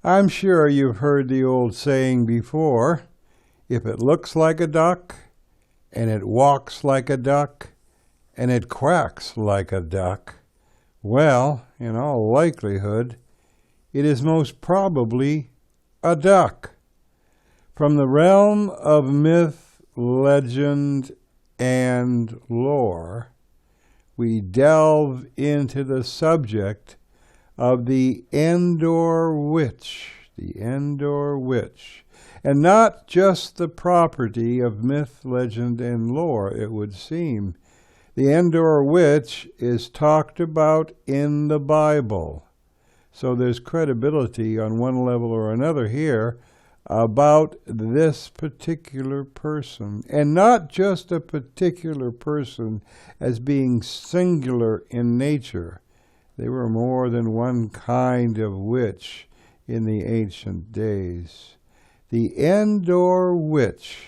I'm sure you've heard the old saying before, if it looks like a duck, and it walks like a duck, and it quacks like a duck, well, in all likelihood, it is most probably a duck. From the realm of myth, legend, and lore, we delve into the subject of the Endor Witch, and not just the property of myth, legend, and lore, it would seem. The Endor Witch is talked about in the Bible, so there's credibility on one level or another here about this particular person, and not just a particular person as being singular in nature. There were more than one kind of witch in the ancient days. The Endor Witch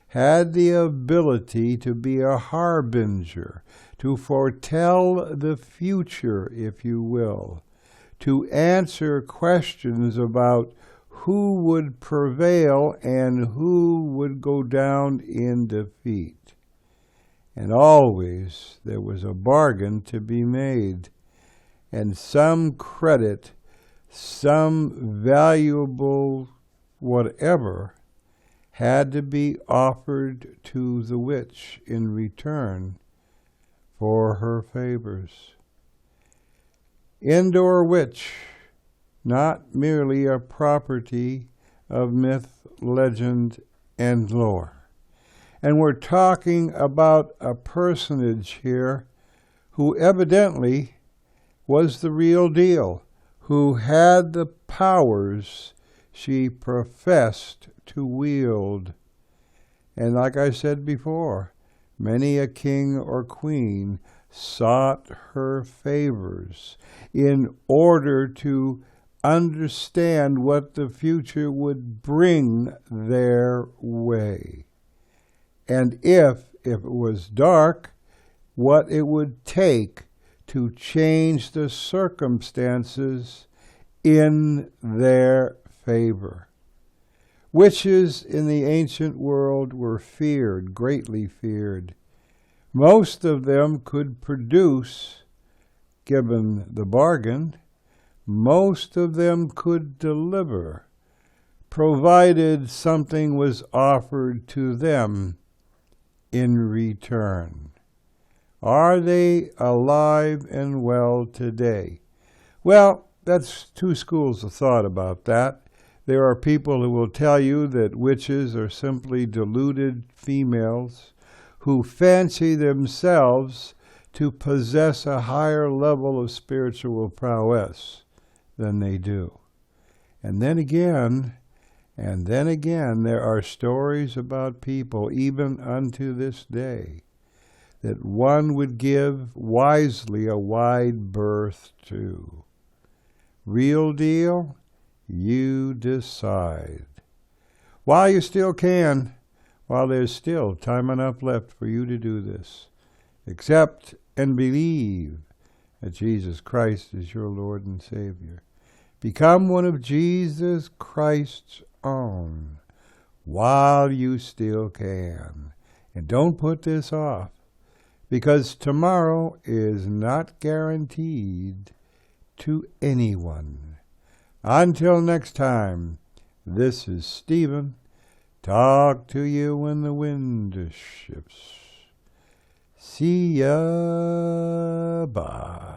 had the ability to be a harbinger, to foretell the future, if you will, to answer questions about who would prevail and who would go down in defeat. And always there was a bargain to be made, and some credit, some valuable whatever had to be offered to the witch in return for her favors. Endor Witch, not merely a property of myth, legend, and lore. And we're talking about a personage here who evidently was the real deal, who had the powers she professed to wield. And like I said before, many a king or queen sought her favors in order to understand what the future would bring their way. And if it was dark, what it would take to change the circumstances in their favor. Witches in the ancient world were feared, greatly feared. Most of them could produce, given the bargain, most of them could deliver, provided something was offered to them in return. Are they alive and well today? Well, that's two schools of thought about that. There are people who will tell you that witches are simply deluded females who fancy themselves to possess a higher level of spiritual prowess than they do. And then again, there are stories about people, even unto this day, that one would give wisely a wide berth to. Real deal? You decide. While you still can, while there's still time enough left for you to do this, accept and believe that Jesus Christ is your Lord and Savior. Become one of Jesus Christ's own while you still can. And don't put this off, because tomorrow is not guaranteed to anyone. Until next time, this is Stephen. Talk to you when the wind shifts. See ya. Bye.